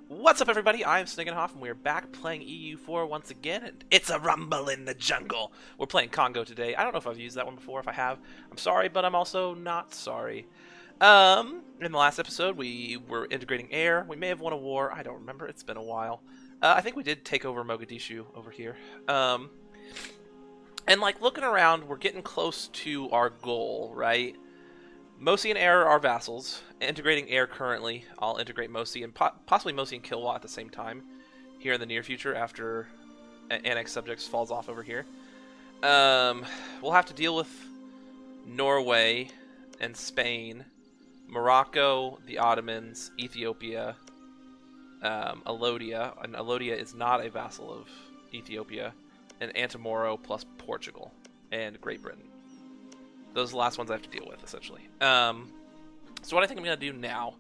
What's up, everybody? I'm Sniggenhoff, and we're back playing EU4 once again, and it's a rumble in the jungle. We're playing Congo today. I don't know if I've used that one before. If I have, I'm sorry, but I'm also not sorry. In the last episode, we were integrating air. We may have won a war. I don't remember. It's been a while. I think we did take over Mogadishu over here. And like looking around, we're getting close to our goal, right? Mosi and Air are our vassals. Integrating Air currently. I'll integrate Mosi and possibly Mosi and Kilwa at the same time here in the near future after Annex Subjects falls off over here. We'll have to deal with Norway and Spain, Morocco, the Ottomans, Ethiopia, Alodia. And Alodia is not a vassal of Ethiopia, and Antamoro plus Portugal and Great Britain. Those are the last ones I have to deal with, essentially. So what I think I'm going to do now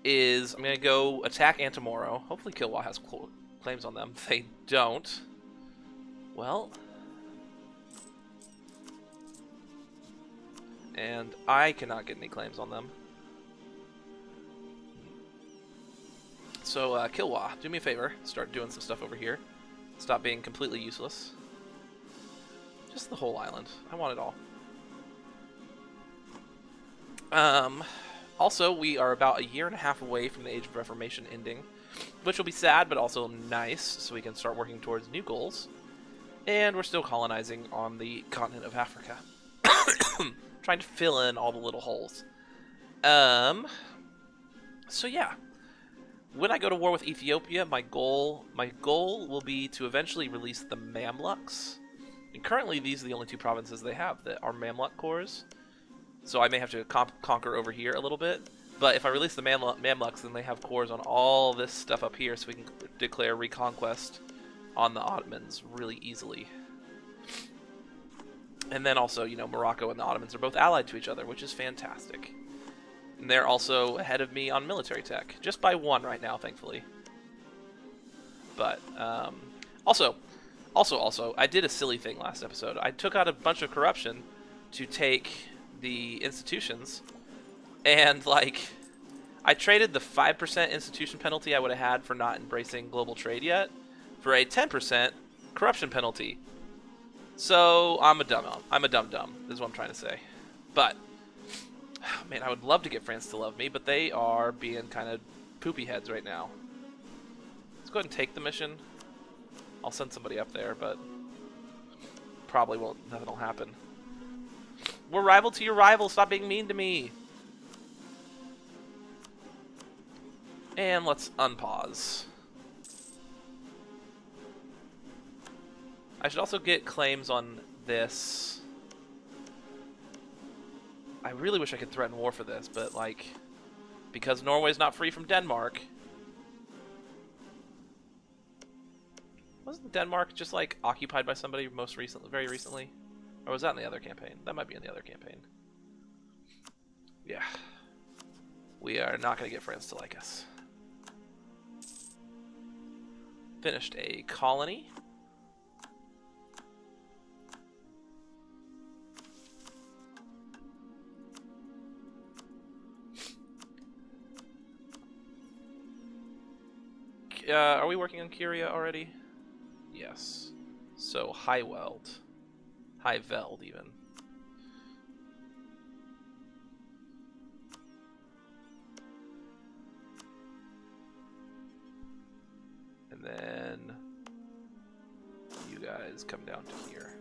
is I'm going to go attack Antamoro. Hopefully Kilwa has claims on them. If they don't, well... And I cannot get any claims on them. So, Kilwa, do me a favor. Start doing some stuff over here. Stop being completely useless. Just the whole island. I want it all. Also, we are about a year and a half away from the Age of Reformation ending, which will be sad, but also nice, so we can start working towards new goals. And we're still colonizing on the continent of Africa. Trying to fill in all the little holes. So yeah. When I go to war with Ethiopia, my goal will be to eventually release the Mamluks. And currently, these are the only two provinces they have that are Mamluk cores. So I may have to conquer over here a little bit. But if I release the Mamluks, then they have cores on all this stuff up here, so we can declare reconquest on the Ottomans really easily. And then also, you know, Morocco and the Ottomans are both allied to each other, which is fantastic. And they're also ahead of me on military tech, just by one right now, thankfully. But, also, I did a silly thing last episode. I took out a bunch of corruption to take the institutions, and like I traded the 5% institution penalty I would have had for not embracing global trade yet for a 10% corruption penalty. So I'm a dum-dum is what I'm trying to say. But man, I would love to get France to love me, but they are being kind of poopy heads right now. Let's go ahead and take the mission. I'll send somebody up there, but probably won't. Nothing will happen. We're rival to your rival. Stop being mean to me. And let's unpause. I should also get claims on this. I really wish I could threaten war for this, but like, because Norway's not free from Denmark. Wasn't Denmark just like occupied by somebody very recently? Or was that in the other campaign? That might be in the other campaign. Yeah. We are not going to get France to like us. Finished a colony. Are we working on Curia already? Yes. So, Highveld, even. And then you guys come down to here.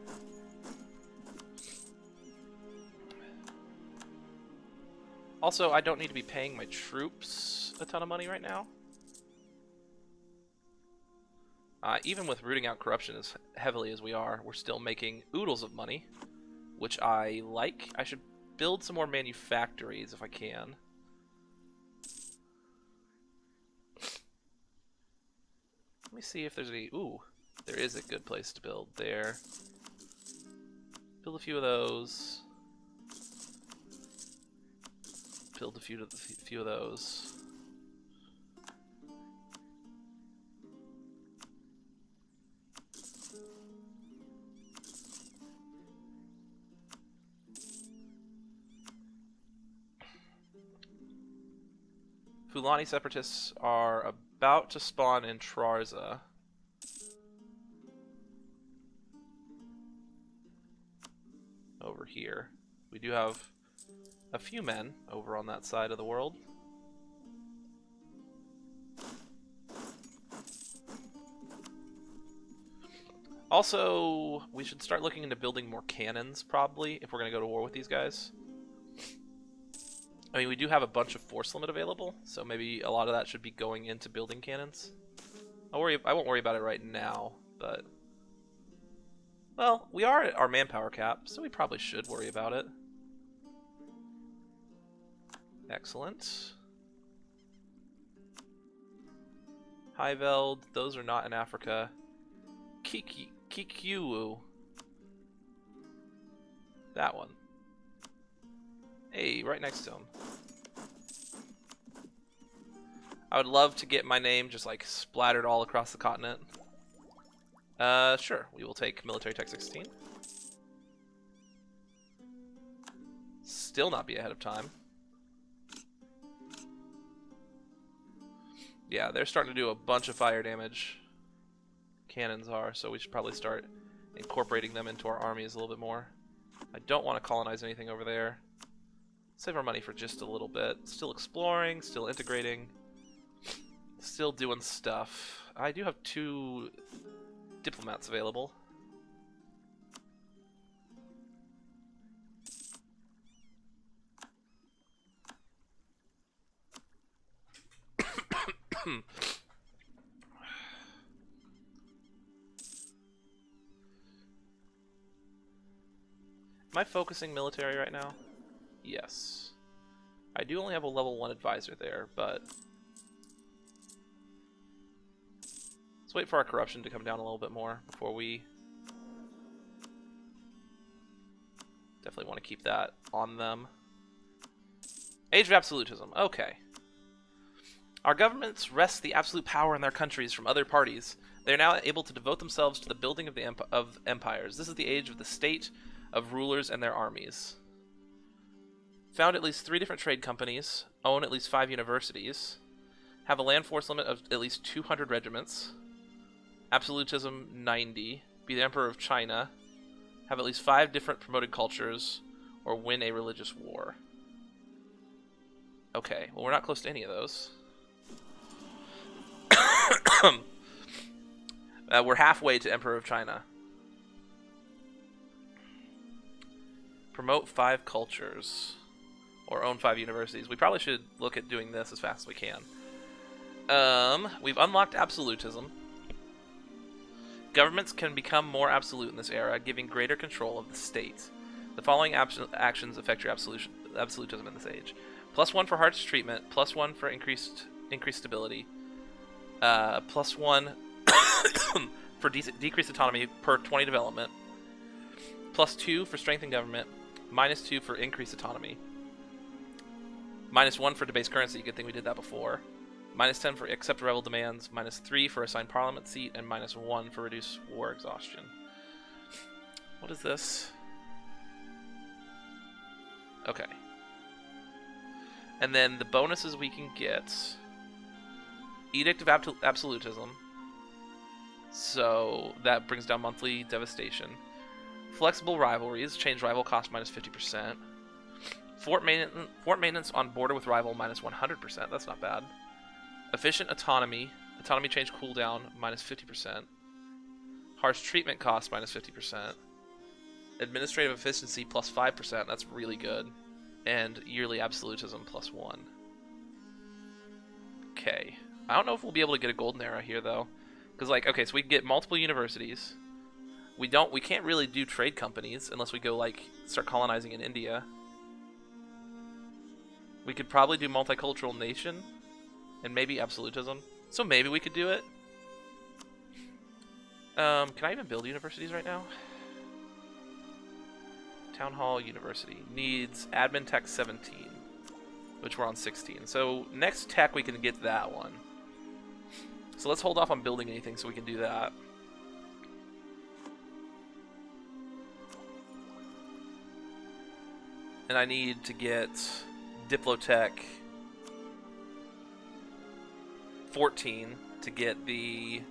Also, I don't need to be paying my troops a ton of money right now. Even with rooting out corruption as heavily as we are, we're still making oodles of money, which I like. I should build some more manufactories if I can. Let me see if there's any... Ooh, there is a good place to build there. Build a few of those. Build a few of those. Fulani separatists are about to spawn in Trarza. Over here. We do have a few men over on that side of the world. Also, we should start looking into building more cannons, probably, if we're going to go to war with these guys. I mean, we do have a bunch of force limit available, so maybe a lot of that should be going into building cannons. I won't worry about it right now, but... Well, we are at our manpower cap, so we probably should worry about it. Excellent. Highveld, those are not in Africa. Kikiwu. That one. Hey, right next to him. I would love to get my name just like splattered all across the continent. Sure, we will take military tech 16. Still not be ahead of time. Yeah, they're starting to do a bunch of fire damage. Cannons are, so we should probably start incorporating them into our armies a little bit more. I don't want to colonize anything over there. Save our money for just a little bit. Still exploring, still integrating, still doing stuff. I do have 2 diplomats available. Am I focusing military right now? Yes. I do only have a level 1 advisor there, but... Let's wait for our corruption to come down a little bit more before we... Definitely want to keep that on them. Age of absolutism. Okay. Our governments wrest the absolute power in their countries from other parties. They are now able to devote themselves to the building of empires. This is the age of the state, of rulers and their armies. Found at least 3 different trade companies, own at least 5 universities, have a land force limit of at least 200 regiments, absolutism 90, be the emperor of China, have at least 5 different promoted cultures, or win a religious war. Okay, well we're not close to any of those. We're halfway to emperor of China. Promote 5 cultures. Or own 5 universities. We probably should look at doing this as fast as we can. We've unlocked absolutism. Governments can become more absolute in this era, giving greater control of the state. The following actions affect your absolutism in this age. +1 for harsh treatment, +1 for increased stability, +1 for decreased autonomy per 20 development, +2 for strength in government, -2 for increased autonomy, -1 for debased currency, good thing we did that before, -10 for accept rebel demands, -3 for assigned parliament seat, and -1 for reduce war exhaustion. What is this? Okay. And then the bonuses we can get. Edict of Absolutism. So that brings down monthly devastation. Flexible rivalries, change rival cost -50%. Fort maintenance on border with rival -100%, that's not bad. Efficient autonomy, autonomy change cooldown -50%. Harsh treatment cost -50%. Administrative efficiency +5%, that's really good. And yearly absolutism +1. Okay. I don't know if we'll be able to get a golden era here though. Because like, okay, so we can get multiple universities. We can't really do trade companies unless we go like start colonizing in India. We could probably do multicultural nation and maybe absolutism. So maybe we could do it. Can I even build universities right now? Town Hall University needs admin tech 17, which we're on 16. So next tech we can get that one. So let's hold off on building anything so we can do that. And I need to get Diplotech 14 to get the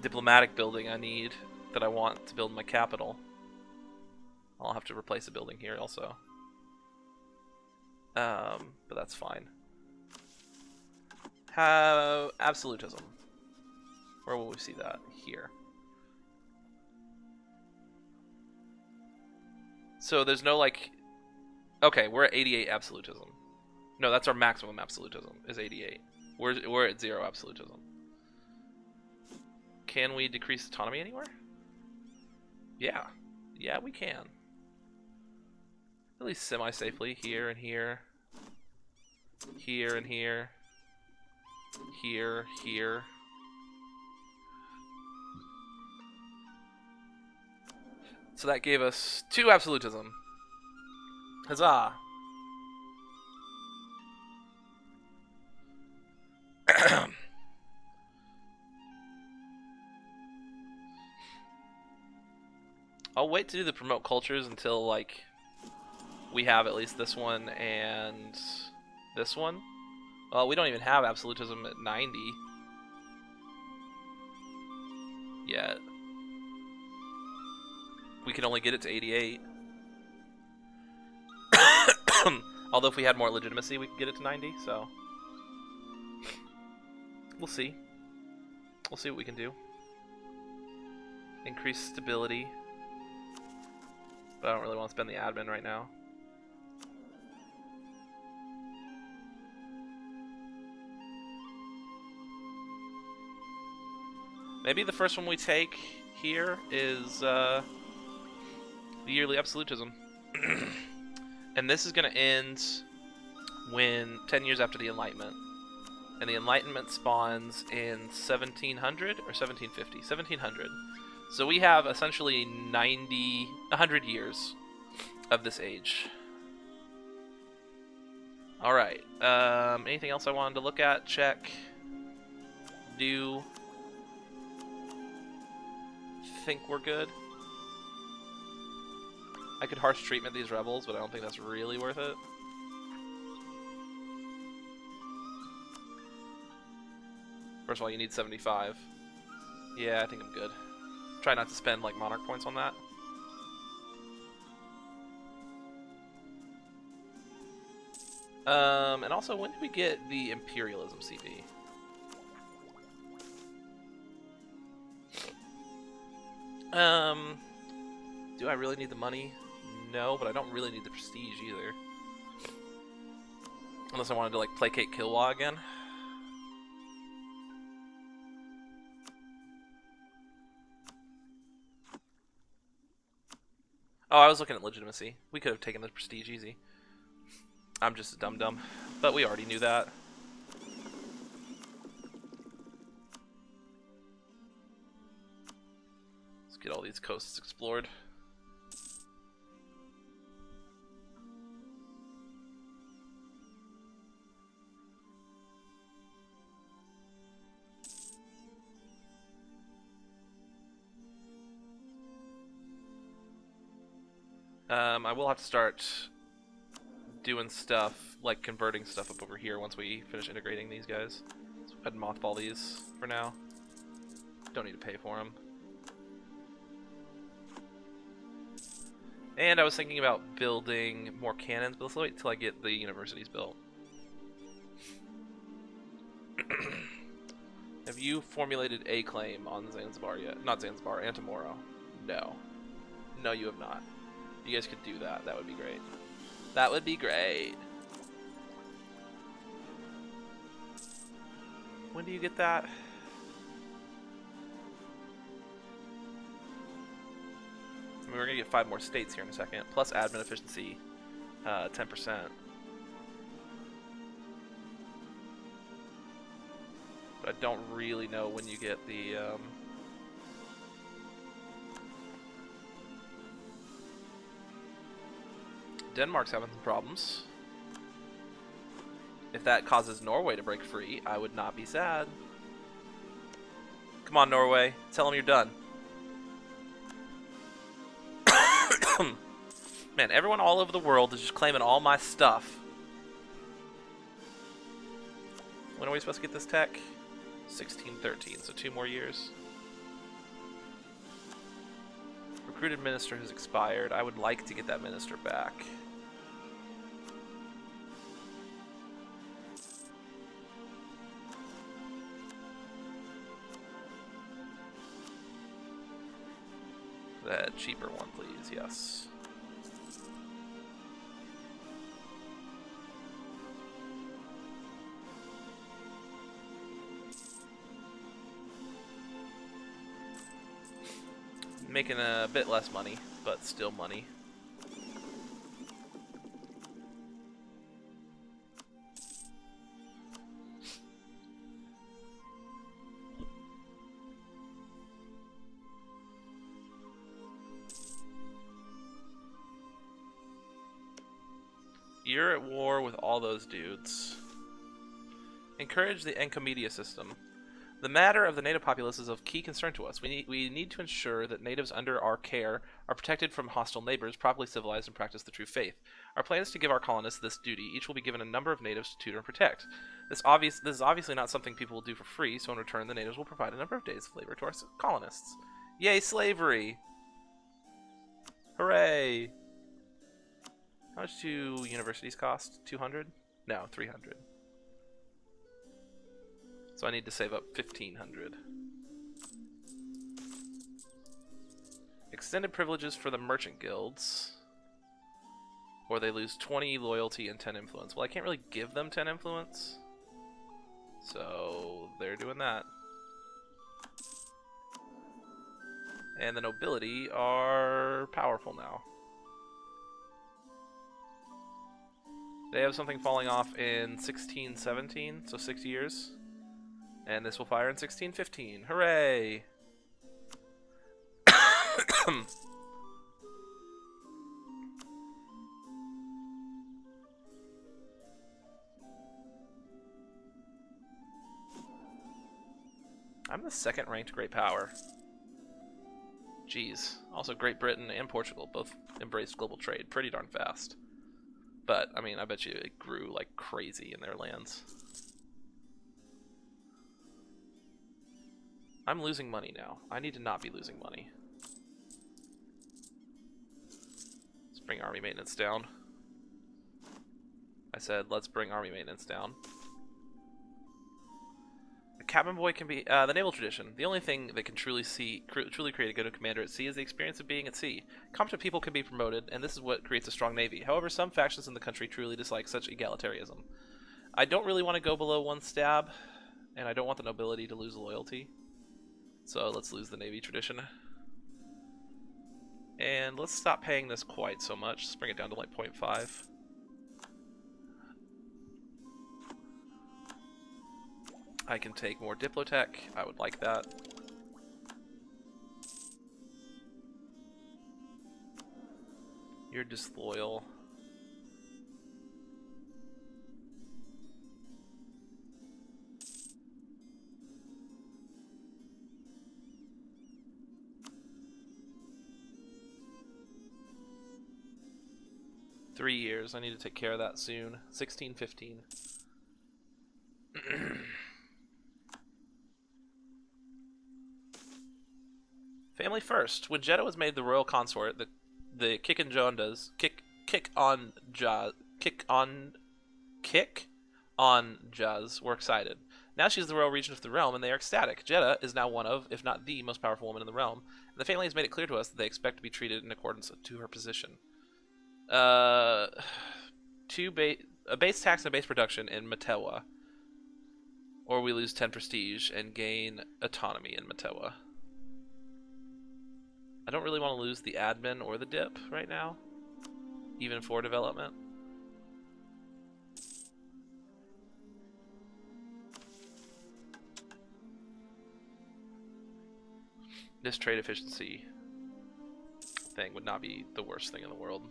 diplomatic building I need that I want to build my capital. I'll have to replace a building here also. But that's fine. Have absolutism. Where will we see that? Here. So there's no like... Okay, we're at 88 absolutism. No, that's our maximum absolutism, is 88. We're at 0 absolutism. Can we decrease autonomy anywhere? Yeah. Yeah, we can. At least semi-safely. Here and here. Here and here. Here, here. So that gave us 2 absolutism. Huzzah! I'll wait to do the promote cultures until, like, we have at least this one and this one. Well, we don't even have absolutism at 90 yet. We can only get it to 88. Although if we had more legitimacy, we could get it to 90, so... We'll see. We'll see what we can do. Increase stability. But I don't really want to spend the admin right now. Maybe the first one we take here is the yearly absolutism. And this is going to end when 10 years after the Enlightenment. And the Enlightenment spawns in 1700 or 1750? 1700. So we have essentially 100 years of this age. Alright. Anything else I wanted to look at? Check. Do. Think we're good. I could harsh treatment these rebels, but I don't think that's really worth it. First of all, you need 75. Yeah, I think I'm good. Try not to spend like monarch points on that. And also, when did we get the imperialism CP? Do I really need the money? No, but I don't really need the prestige either. Unless I wanted to like placate Kilwa again. Oh, I was looking at legitimacy. We could have taken the prestige easy. I'm just a dum-dum. But we already knew that. Let's get all these coasts explored. I will have to start doing stuff, like converting stuff up over here once we finish integrating these guys. So go ahead and mothball these for now. Don't need to pay for them. And I was thinking about building more cannons, but let's wait until I get the universities built. Have you formulated a claim on Zanzibar yet? Not Zanzibar, Antamoro. No. No, you have not. You guys could do that. That would be great. That would be great. When do you get that? I mean, we're going to get 5 more states here in a second. Plus admin efficiency, 10%. But I don't really know when you get the... Denmark's having some problems. If that causes Norway to break free, I would not be sad. Come on, Norway. Tell them you're done. Man, everyone all over the world is just claiming all my stuff. When are we supposed to get this tech? 1613, so 2 more years. Recruited minister has expired. I would like to get that minister back. That cheaper one, please. Yes. Making a bit less money, but still money. You're at war with all those dudes. Encourage the Encomedia system. The matter of the native populace is of key concern to us. We need to ensure that natives under our care are protected from hostile neighbors, properly civilized, and practice the true faith. Our plan is to give our colonists this duty. Each will be given a number of natives to tutor and protect. This is obviously not something people will do for free, so in return the natives will provide a number of days of labor to our colonists. Yay, slavery! Hooray! How much do universities cost? 200? No, 300. So I need to save up 1,500. Extended privileges for the merchant guilds. Or they lose 20 loyalty and 10 influence. Well, I can't really give them 10 influence. So they're doing that. And the nobility are powerful now. They have something falling off in 1617, so 6 years. And this will fire in 1615. Hooray! I'm the second ranked great power. Jeez. Also, Great Britain and Portugal both embraced global trade pretty darn fast. But, I mean, I bet you it grew like crazy in their lands. I'm losing money now. I need to not be losing money. Let's bring army maintenance down. I said, let's bring army maintenance down. The cabin boy can be the naval tradition. The only thing that can truly create a good commander at sea is the experience of being at sea. Competent people can be promoted, and this is what creates a strong navy. However, some factions in the country truly dislike such egalitarianism. I don't really want to go below 1 stab, and I don't want the nobility to lose loyalty. So let's lose the navy tradition. And let's stop paying this quite so much. Let's bring it down to like 0.5. I can take more Diplotech. I would like that. You're disloyal. Three years. I need to take care of that soon. 1615. Family first. When Jeddah was made the royal consort, the kick on Jaz were excited. Now she's the royal regent of the realm, and they are ecstatic. Jeddah is now one of, if not the most powerful woman in the realm, and the family has made it clear to us that they expect to be treated in accordance to her position. A base tax and a base production in Matewa, or we lose 10 prestige and gain autonomy in Matewa. I don't really want to lose the admin or the dip right now, even for development. This trade efficiency thing would not be the worst thing in the world.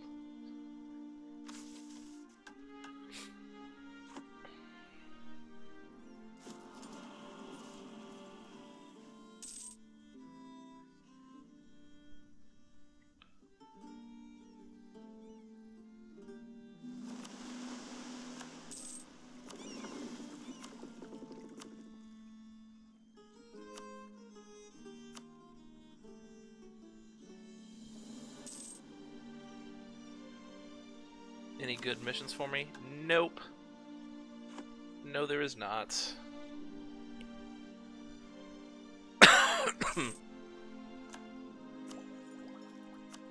any good missions for me? Nope. No, there is not.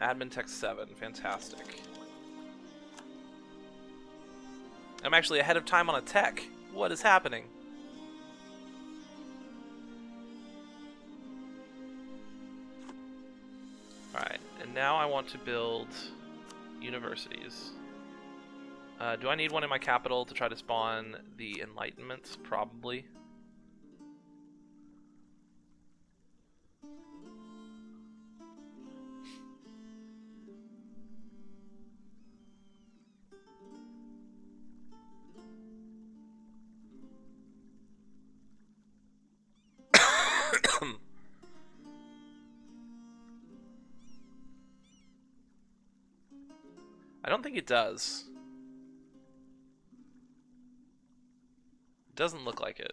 Admin Tech 7, fantastic. I'm actually ahead of time on a tech. What is happening? Alright, and now I want to build universities. Do I need one in my capital to try to spawn the Enlightenment? Probably. I don't think it does. It doesn't look like it.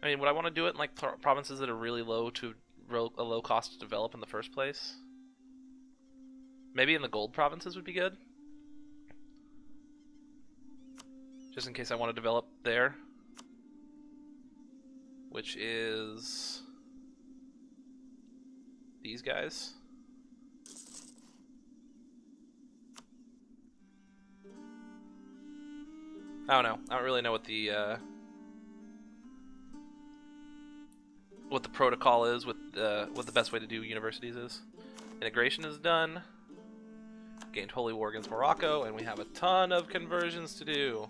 I mean, would I want to do it in like provinces that are really low to a low cost to develop in the first place? Maybe in the gold provinces would be good. Just in case I want to develop there. Which is these guys. I don't know. I don't really know what the protocol is, what the best way to do universities is. Integration is done. Gained holy war against Morocco, and we have a ton of conversions to do.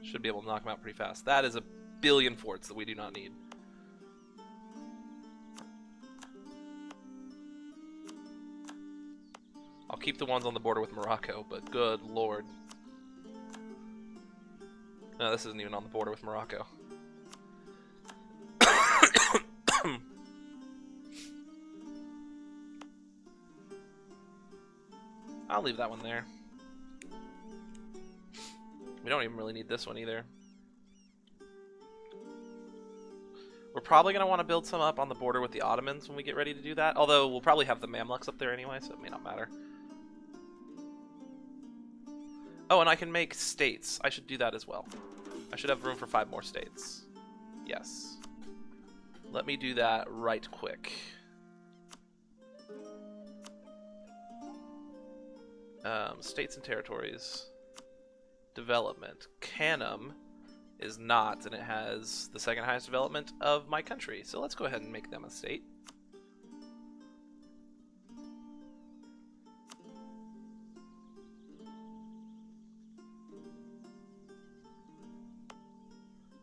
Should be able to knock them out pretty fast. That is a billion forts that we do not need. I'll keep the ones on the border with Morocco, but good lord. No, this isn't even on the border with Morocco. I'll leave that one there. We don't even really need this one either. We're probably going to want to build some up on the border with the Ottomans when we get ready to do that. Although we'll probably have the Mamluks up there anyway, so it may not matter. Oh, and I can make states. I should do that as well. I should have room for 5 more states. Yes. Let me do that right quick. States and territories. Development. Canum is not, and it has the second highest development of my country. So let's go ahead and make them a state.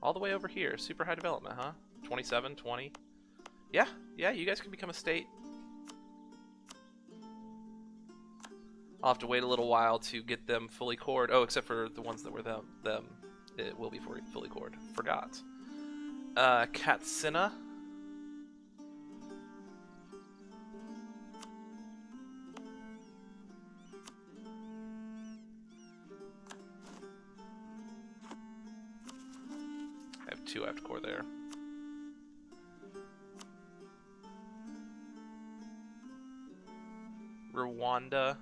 All the way over here. Super high development, huh? 27, 20. Yeah, you guys can become a state. I'll have to wait a little while to get them fully cored. Oh, except for the ones that were them. It will be fully cored. Forgot. Katsina. I have 2 I have to core there. Rwanda.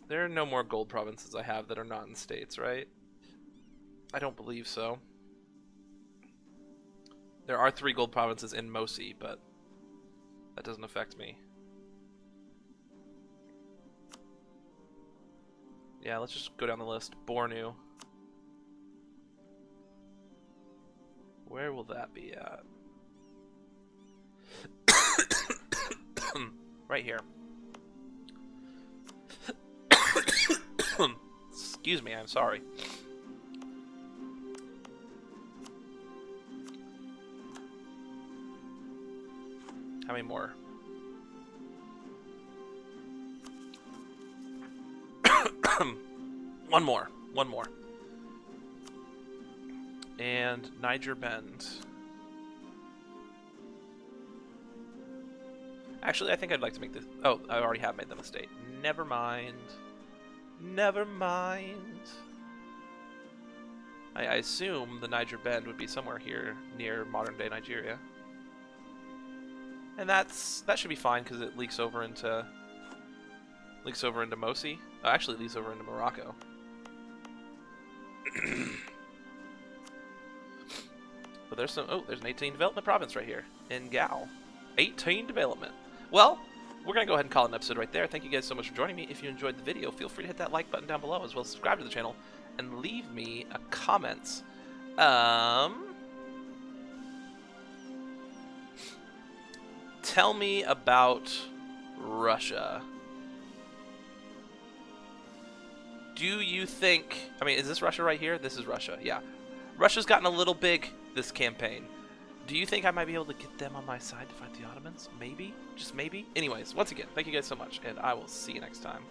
There are no more gold provinces I have that are not in states, right? I don't believe so. There are 3 gold provinces in Mosi, but that doesn't affect me. Yeah, let's just go down the list. Bornu. Where will that be at? Right here. Excuse me, I'm sorry. How many more? One more. And Niger Bend. Actually, I think I'd like to make this... Oh, I already have made the mistake. Never mind. I assume the Niger Bend would be somewhere here near modern-day Nigeria. And that should be fine because it leaks over into Mosi. Oh, actually, it leaks over into Morocco. But there's some... Oh, there's an 18 development province right here in Gao. 18 development. Well, we're going to go ahead and call it an episode right there. Thank you guys so much for joining me. If you enjoyed the video, feel free to hit that like button down below, as well as subscribe to the channel, and leave me a comment. Tell me about Russia. Do you think... I mean, is this Russia right here? This is Russia, yeah. Russia's gotten a little big this campaign. Do you think I might be able to get them on my side to fight the Ottomans? Maybe? Just maybe? Anyways, once again, thank you guys so much, and I will see you next time.